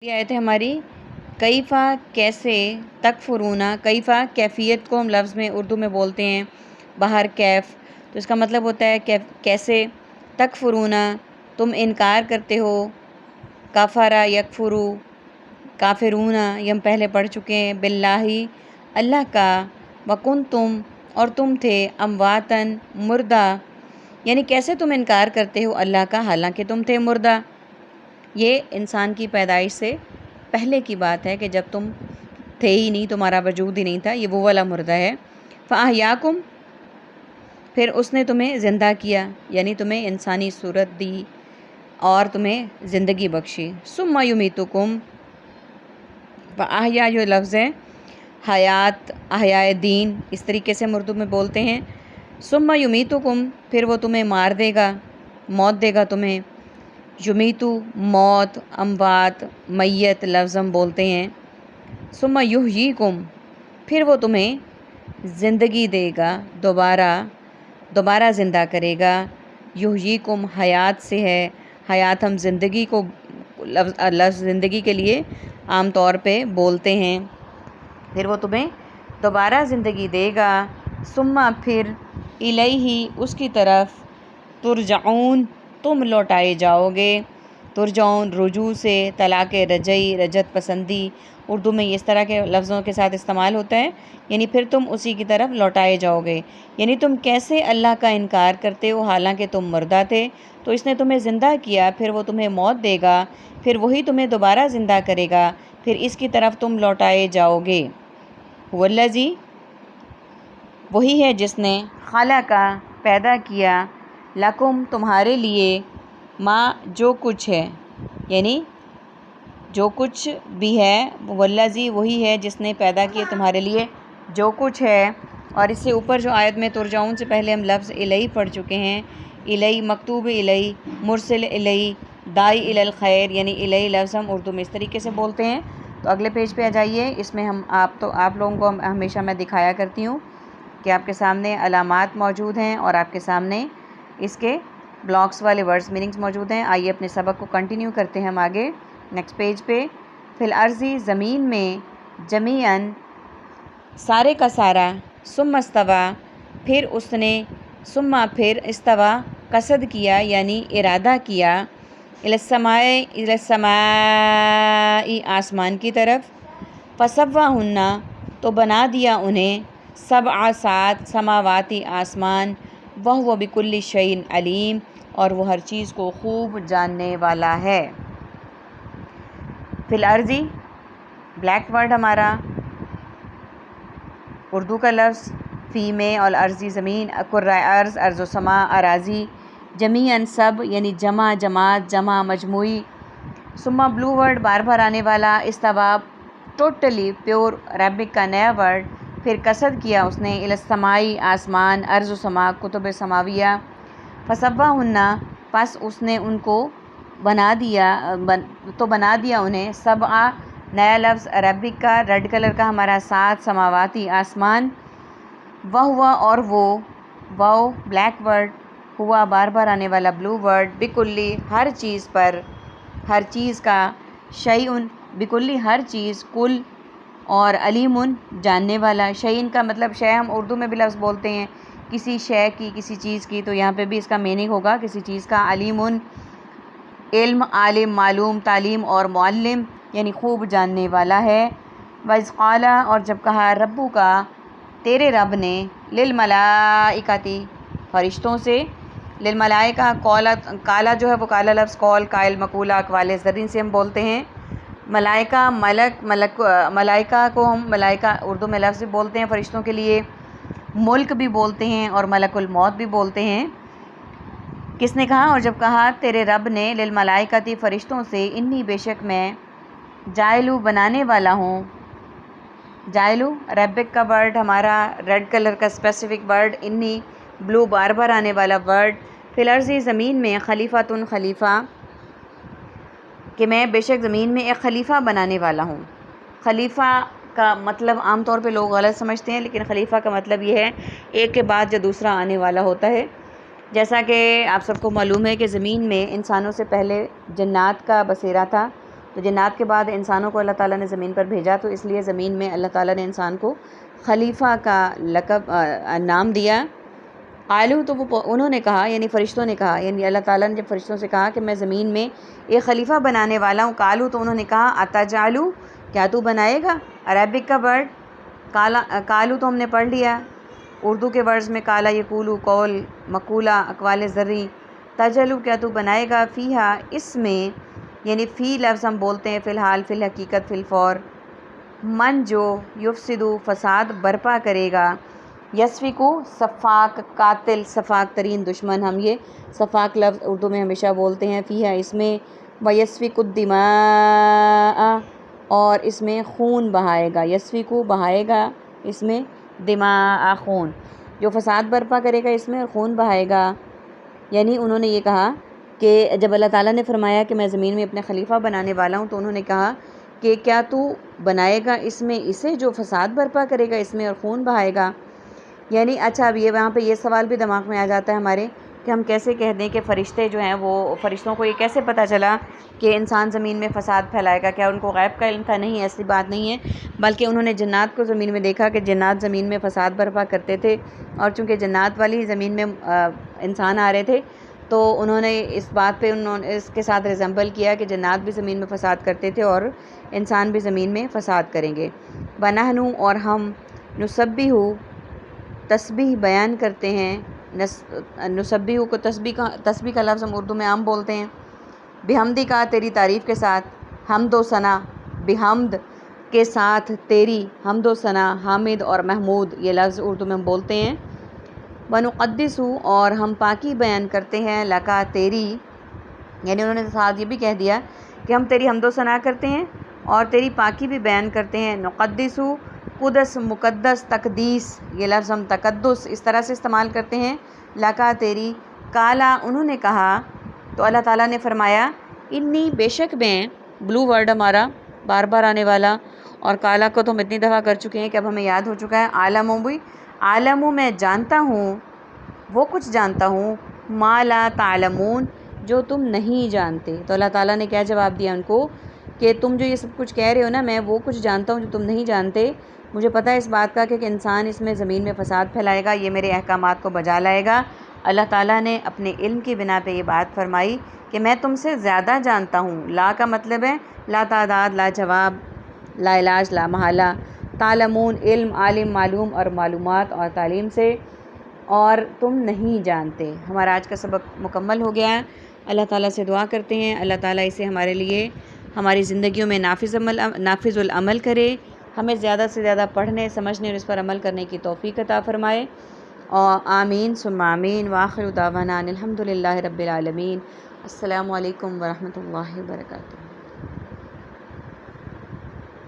یہ آیت ہے ہماری کیفا کیسے تکفرونا. کیفا کیفیت کو ہم لفظ میں اردو میں بولتے ہیں باہر کیف، تو اس کا مطلب ہوتا ہے کیسے تکفرونا تم انکار کرتے ہو. کافرا یکفرو کافرونا یہ ہم پہلے پڑھ چکے ہیں. باللہ اللہ کا. وکنتم اور تم تھے امواتن مردہ، یعنی کیسے تم انکار کرتے ہو اللہ کا حالانکہ تم تھے مردہ. یہ انسان کی پیدائش سے پہلے کی بات ہے کہ جب تم تھے ہی نہیں، تمہارا وجود ہی نہیں تھا، یہ وہ والا مردہ ہے. فَأَحْيَاكُمْ پھر اس نے تمہیں زندہ کیا، یعنی تمہیں انسانی صورت دی اور تمہیں زندگی بخشی. ثُمَّ يُمِيتُكُمْ فَأَحْيَا جو لفظ ہے حیات احیاء دین اس طریقے سے اردو میں بولتے ہیں. ثُمَّ يُمِيتُكُمْ پھر وہ تمہیں مار دے گا، موت دے گا تمہیں. یمیتو موت، اموات میت لفظ ہم بولتے ہیں. ثم یحییکم پھر وہ تمہیں زندگی دے گا، دوبارہ زندہ کرے گا. یحییکم حیات سے ہے، حیات ہم زندگی کو لفظ زندگی کے لیے عام طور پہ بولتے ہیں. پھر وہ تمہیں دوبارہ زندگی دے گا. ثم پھر الیہ اس کی طرف ترجعون تم لوٹائے جاؤ گے. ترجعون رجوع سے، طلاق رجعی، رجعت پسندی اردو میں اس طرح کے لفظوں کے ساتھ استعمال ہوتا ہے، یعنی پھر تم اسی کی طرف لوٹائے جاؤ گے. یعنی تم کیسے اللہ کا انکار کرتے ہو حالانکہ تم مردہ تھے، تو اس نے تمہیں زندہ کیا، پھر وہ تمہیں موت دے گا، پھر وہی تمہیں دوبارہ زندہ کرے گا، پھر اس کی طرف تم لوٹائے جاؤ گے. والذی وہی ہے جس نے خلق پیدا کیا لکم تمہارے لیے ماں جو کچھ ہے، یعنی جو کچھ بھی ہے. والذی وہی ہے جس نے پیدا کیا تمہارے لیے جو کچھ ہے. اور اس سے اوپر جو آیت میں ترجعون سے پہلے ہم لفظ الیہ پڑھ چکے ہیں. الیہ مکتوب الیہ، مرسل الیہ، داعی الی الخیر، یعنی الیہ لفظ ہم اردو میں اس طریقے سے بولتے ہیں. تو اگلے پیج پہ آ جائیے. اس میں آپ لوگوں کو ہمیشہ میں دکھایا کرتی ہوں کہ آپ کے سامنے علامات موجود ہیں اور آپ کے سامنے اس کے بلاکس والے ورڈز میننگز موجود ہیں. آئیے اپنے سبق کو کنٹینیو کرتے ہیں ہم آگے نیکسٹ پیج پہ. فی الارضی زمین میں، جمیعاً سارے کا سارا، ثم استویٰ پھر اس نے، ثم پھر استویٰ قصد کیا یعنی ارادہ کیا، الی السماء آسمان کی طرف. فسواہن تو بنا دیا انہیں، سبع سات سماواتی آسمان، وہو بکل شیء علیم اور وہ ہر چیز کو خوب جاننے والا ہے. فی الارضی بلیک ورڈ ہمارا اردو کا لفظ فی میں، اور ارضی زمین، کرۂ ارض، ارض و سما اراضی، جمیعاً سب یعنی جمع جماعت جمع مجموعی. ثم بلو ورڈ بار بار آنے والا، استویٰ ٹوٹلی پیور عربک کا نیا ورڈ. پھر قصد کیا اس نے، الی السماء آسمان، ارض و سما کتب سماویہ. فسواہن پس اس نے ان کو بنا دیا انہیں، سبع نیا لفظ عربک کا ریڈ کلر کا ہمارا، سات سماواتی آسمان. وہو اور وہ بلیک ورڈ، ہوا بار بار آنے والا بلو ورڈ، بکلی ہر چیز پر، ہر چیز کا، شیء بکلی ہر چیز، کل اور علیم جاننے والا. شیء کا مطلب شے ہم اردو میں بھی لفظ بولتے ہیں کسی شے کی، کسی چیز کی، تو یہاں پہ بھی اس کا میننگ ہوگا کسی چیز کا. علیم علم، عالم معلوم، تعلیم اور معلم یعنی خوب جاننے والا ہے. وَإِذْ قَالَ اور جب کہا ربک کا تیرے رب نے، للملائکۃ فرشتوں سے. للملائکہ کالا جو ہے وہ کالا لفظ قول قائل مقولہ اقوال زرین سے ہم بولتے ہیں. ملائکہ ملائکہ کو ہم ملائکہ اردو میں لفظ بولتے ہیں فرشتوں کے لیے. ملک بھی بولتے ہیں اور ملک الموت بھی بولتے ہیں. کس نے کہا اور جب کہا تیرے رب نے، للملائکۃ فرشتوں سے، انی بے شک میں، جاعلو بنانے والا ہوں. جاعلو عربک کا ورڈ ہمارا ریڈ کلر کا اسپیسیفک ورڈ، انی بلو بار بار آنے والا ورڈ. فی الارض زمین میں، خلیفتن خلیفہ کہ میں بے شک زمین میں ایک خلیفہ بنانے والا ہوں. خلیفہ کا مطلب عام طور پہ لوگ غلط سمجھتے ہیں، لیکن خلیفہ کا مطلب یہ ہے ایک کے بعد جو دوسرا آنے والا ہوتا ہے. جیسا کہ آپ سب کو معلوم ہے کہ زمین میں انسانوں سے پہلے جنات کا بسیرا تھا، تو تو جنات کے بعد انسانوں کو اللہ تعالیٰ نے زمین پر بھیجا، تو اس لیے زمین میں اللہ تعالیٰ نے انسان کو خلیفہ کا لقب نام دیا۔ قالو تو وہ انہوں نے کہا، یعنی فرشتوں نے کہا، یعنی اللہ تعالیٰ نے جب فرشتوں سے کہا کہ میں زمین میں ایک خلیفہ بنانے والا ہوں، قالو تو انہوں نے کہا اتجعلو، کیا تو بنائے گا؟ عربک کا ورڈ قالو تو ہم نے پڑھ لیا، اردو کے ورڈز میں قالا یقولو قول، مقولہ، اقوال زرعی، تجعلو کیا تو بنائے گا، فیہا اس میں، یعنی فی لفظ ہم بولتے ہیں فی الحال، فی الحقیقت، فی الفور، من جو یفسدو فساد برپا کرے گا، یسفکو سفاک، قاتل، سفاک ترین دشمن، ہم یہ سفاک لفظ اردو میں ہمیشہ بولتے ہیں، فیہا اس میں، ویسفک الدماء اور اس میں خون بہائے گا، یسفکو بہائے گا اس میں، دماء خون، جو فساد برپا کرے گا اس میں خون بہائے گا۔ یعنی انہوں نے یہ کہا کہ جب اللہ تعالیٰ نے فرمایا کہ میں زمین میں اپنے خلیفہ بنانے والا ہوں، تو انہوں نے کہا کہ کیا تو بنائے گا اس میں اسے جو فساد برپا کرے گا اس میں اور خون بہائے گا؟ یعنی اچھا اب یہ وہاں پہ یہ سوال بھی دماغ میں آ جاتا ہے ہمارے کہ ہم کیسے کہہ دیں کہ فرشتے جو ہیں وہ، فرشتوں کو یہ کیسے پتہ چلا کہ انسان زمین میں فساد پھیلائے گا؟ کیا ان کو غیب کا علم تھا؟ نہیں، ایسی بات نہیں ہے، بلکہ انہوں نے جنات کو زمین میں دیکھا کہ جنات زمین میں فساد برپا کرتے تھے، اور چونکہ جنات والی زمین میں انسان آ رہے تھے، تو انہوں نے اس بات پہ اس کے ساتھ ریزمبل کیا کہ جنات بھی زمین میں فساد کرتے تھے اور انسان بھی زمین میں فساد کریں گے۔ وَنَحْنُ اور ہم، نُسَبِّحُ تسبیح بیان کرتے ہیں، نسبیح کو تسبیح کا لفظ ہم اردو میں عام بولتے ہیں، بحمدی کا تیری تعریف کے ساتھ، حمد و ثنا، بحمد کے ساتھ تیری، حمد و ثنا، حامد اور محمود یہ لفظ اردو میں ہم بولتے ہیں۔ ونقدس اور ہم پاکی بیان کرتے ہیں، لکا تیری، یعنی انہوں نے ساتھ یہ بھی کہہ دیا کہ ہم تیری حمد و ثنا کرتے ہیں اور تیری پاکی بھی بیان کرتے ہیں۔ نقدس، قدس، مقدس، تقدیس، یہ لفظ ہم تقدس اس طرح سے استعمال کرتے ہیں، لکا تیری، کالا انہوں نے کہا، تو اللہ تعالیٰ نے فرمایا انی بے شک میں، بلو ورڈ ہمارا بار بار آنے والا، اور کالا کو تو ہم اتنی دفعہ کر چکے ہیں کہ اب ہمیں یاد ہو چکا ہے، عالم بھی، عالم میں جانتا ہوں، وہ کچھ جانتا ہوں، ما لا تعلمون جو تم نہیں جانتے۔ تو اللہ تعالیٰ نے کیا جواب دیا ان کو کہ تم جو یہ سب کچھ کہہ رہے ہو نا، میں وہ کچھ جانتا ہوں جو تم نہیں جانتے، مجھے پتہ ہے اس بات کا کہ انسان اس میں زمین میں فساد پھیلائے گا، یہ میرے احکامات کو بجا لائے گا۔ اللہ تعالیٰ نے اپنے علم کی بنا پہ یہ بات فرمائی کہ میں تم سے زیادہ جانتا ہوں۔ لا کا مطلب ہے لا تعداد، لا جواب، لا علاج، لا محالہ، تعلمون علم، عالم معلوم اور معلومات اور تعلیم سے، اور تم نہیں جانتے۔ ہمارا آج کا سبق مکمل ہو گیا ہے۔ اللہ تعالیٰ سے دعا کرتے ہیں اللہ تعالیٰ اسے ہمارے لیے ہماری زندگیوں میں نافذ العمل کرے، ہمیں زیادہ سے زیادہ پڑھنے، سمجھنے اور اس پر عمل کرنے کی توفیق عطا فرمائے، اور آمین ثم آمین، وآخر دعوانا الحمد للہ رب العالمین۔ السلام علیکم ورحمۃ اللہ وبرکاتہ۔